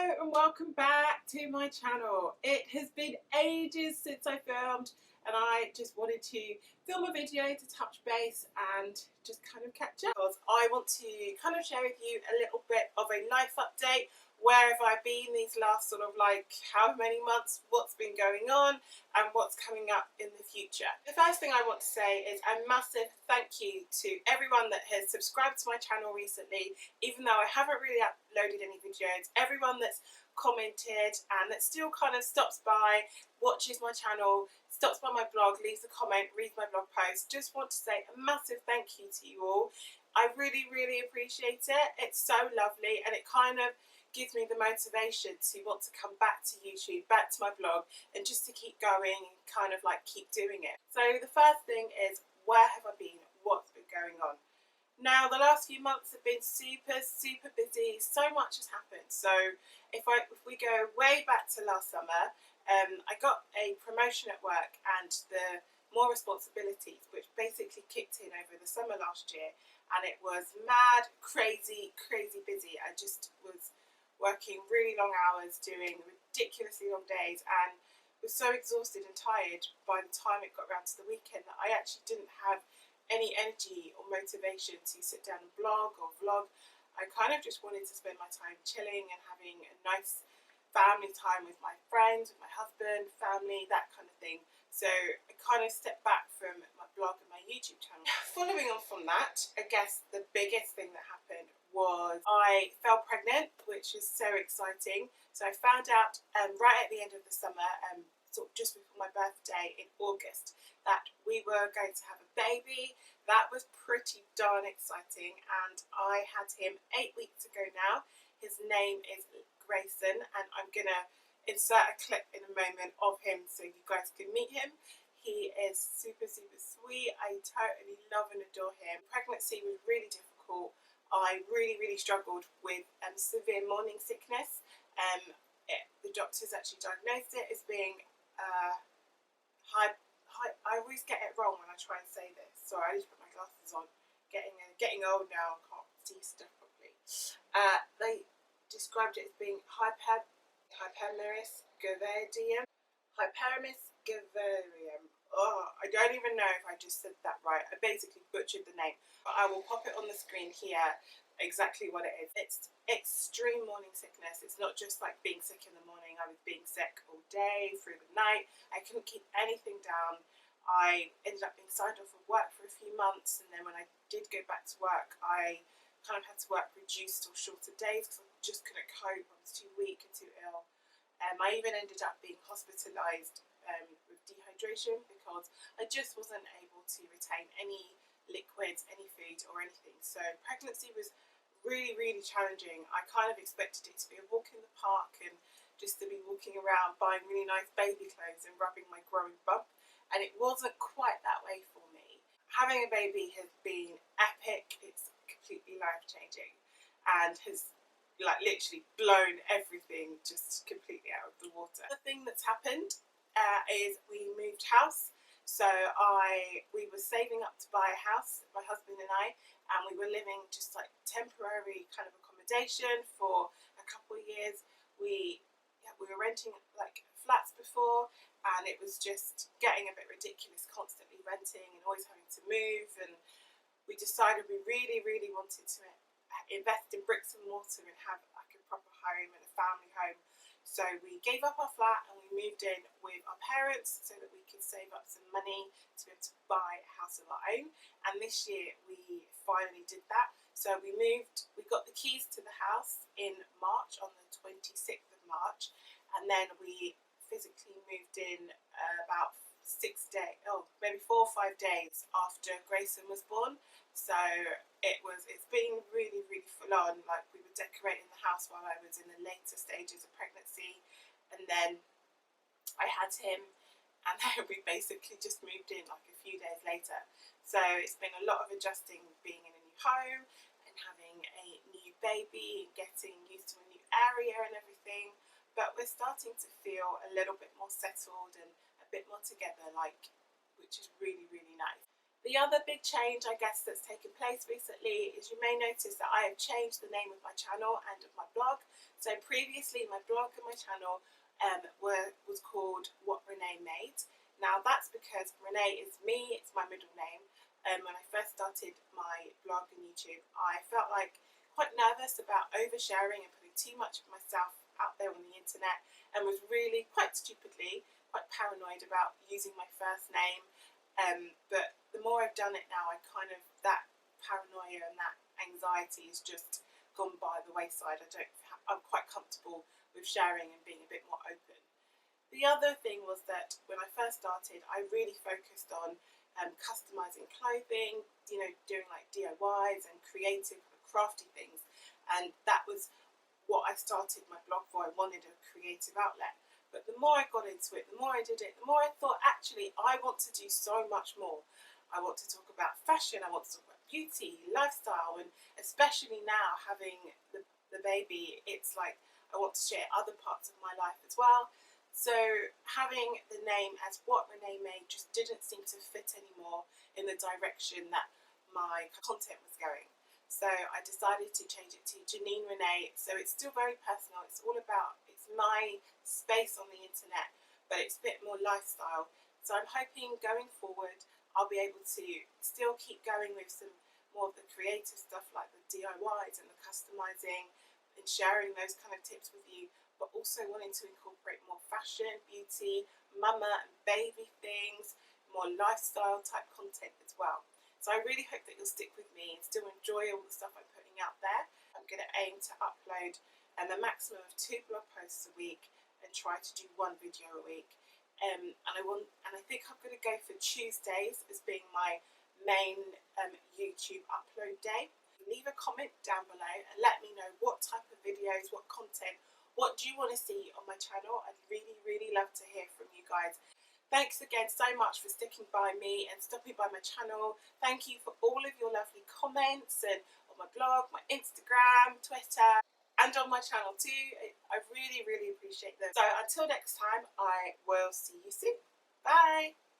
And welcome back to my channel. It has been ages since I filmed and I just wanted to film a video to touch base and just kind of catch up. I want to kind of share with you a little bit of a life update. Where have I been these last sort of how many months, what's been going on and what's coming up in the future. The first thing I want to say is a massive thank you to everyone that has subscribed to my channel recently, even though I haven't really uploaded any videos. Everyone that's commented and that still kind of stops by, watches my channel, stops by my blog, leaves a comment, reads my blog post. Just want to say a massive thank you to you all. I really appreciate it. It's so lovely and it kind of gives me the motivation to want to come back to YouTube, back to my blog, and just to keep going and kind of keep doing it. So the first thing is, where have I been? What's been going on? Now, the last few months have been super busy. So much has happened. So if we go way back to last summer, I got a promotion at work and the more responsibilities, which basically kicked in over the summer last year, and it was mad, crazy busy. I just was working really long hours, doing ridiculously long days, and was so exhausted and tired by the time it got around to the weekend that I actually didn't have any energy or motivation to sit down and blog or vlog. I kind of just wanted to spend my time chilling and having a nice family time with my friends, with my husband, family, that kind of thing. So I kind of stepped back from my blog and my YouTube channel. Following on from that, I guess the biggest thing that happened was I fell pregnant, which is so exciting. So I found out right at the end of the summer, sort of just before my birthday in August, that we were going to have a baby. That was pretty darn exciting, and I had him 8 weeks ago now. His name is Grayson, and I'm gonna insert a clip in a moment of him so you guys can meet him. He is super sweet. I totally love and adore him. Pregnancy was really difficult. I really struggled with severe morning sickness. The doctors actually diagnosed it as being high. I always get it wrong when I try and say this. Sorry, I need to put my glasses on. Getting old now, I can't see stuff properly. They described it as being hypermeris gaverium. Hypermeris gaverium. Oh, I don't even know if I just said that right. I basically butchered the name. But I will pop it on the screen here exactly what it is. It's extreme morning sickness. It's not just like being sick in the morning. I was being sick all day, through the night. I couldn't keep anything down. I ended up being signed off of work for a few months, and then when I did go back to work, I kind of had to work reduced or shorter days because I just couldn't cope. I was too weak and too ill. I even ended up being hospitalised with dehydration because I just wasn't able to retain any liquids, any food or anything. So pregnancy was really challenging. I kind of expected it to be a walk in the park and just to be walking around buying really nice baby clothes and rubbing my growing bump, and it wasn't quite that way for me. Having a baby has been epic. It's completely life-changing and has literally blown everything just completely out of the water. The thing that's happened is we moved house. So we were saving up to buy a house, my husband and I, and we were living just temporary kind of accommodation for a couple of years. We were renting flats before, and it was just getting a bit ridiculous, constantly renting and always having to move. And we decided we really wanted to invest in bricks and mortar and have a proper home and a family home. So we gave up our flat and we moved in with our parents so that we could save up some money to be able to buy a house of our own. And this year we finally did that. So we got the keys to the house in March, on the 26th of March, and then we physically moved in about 4 or 5 days after Grayson was born. So it's been really full on. We were decorating the house while I was in the later stages of pregnancy, and then I had him, and then we basically just moved in a few days later. So it's been a lot of adjusting, being in a new home and having a new baby and getting used to a new area and everything. But we're starting to feel a little bit more settled and a bit more together, which is really nice. The other big change, I guess, that's taken place recently is you may notice that I have changed the name of my channel and of my blog. So So previously my blog and my channel was called What Renee Made. Now that's because Renee is me, it's my middle name. When I first started my blog and YouTube, I felt like quite nervous about oversharing and putting too much of myself out there on the internet, and was really, quite stupidly, quite paranoid about using my first name. But the more I've done it now, that paranoia and that anxiety has just gone by the wayside. I'm quite comfortable with sharing and being a bit more open. The other thing was that when I first started, I really focused on customizing clothing, doing like DIYs and creative, crafty things. And that was what I started my blog for. I wanted a creative outlet. But the more I got into it, the more I did it, the more I thought, actually, I want to do so much more. I want to talk about fashion, I want to talk about beauty, lifestyle, and especially now having the baby, it's like I want to share other parts of my life as well. So having the name as What Renee Made just didn't seem to fit anymore in the direction that my content was going. So I decided to change it to Janine Renee. So it's still very personal. It's my space on the internet, but it's a bit more lifestyle. So I'm hoping going forward, I'll be able to still keep going with some more of the creative stuff like the DIYs and the customizing and sharing those kind of tips with you, but also wanting to incorporate more fashion, beauty, mama and baby things, more lifestyle type content as well. So I really hope that you'll stick with me and still enjoy all the stuff I'm putting out there. I'm going to aim to upload a maximum of 2 blog posts a week and try to do 1 video a week. And I think I'm going to go for Tuesdays as being my main YouTube upload day. Leave a comment down below and let me know what type of videos, what content, what do you want to see on my channel. I'd really, really love to hear from you guys. Thanks again so much for sticking by me and stopping by my channel. Thank you for all of your lovely comments and on my blog, my Instagram, Twitter, and on my channel too. I really, really appreciate them. So until next time, I will see you soon. Bye.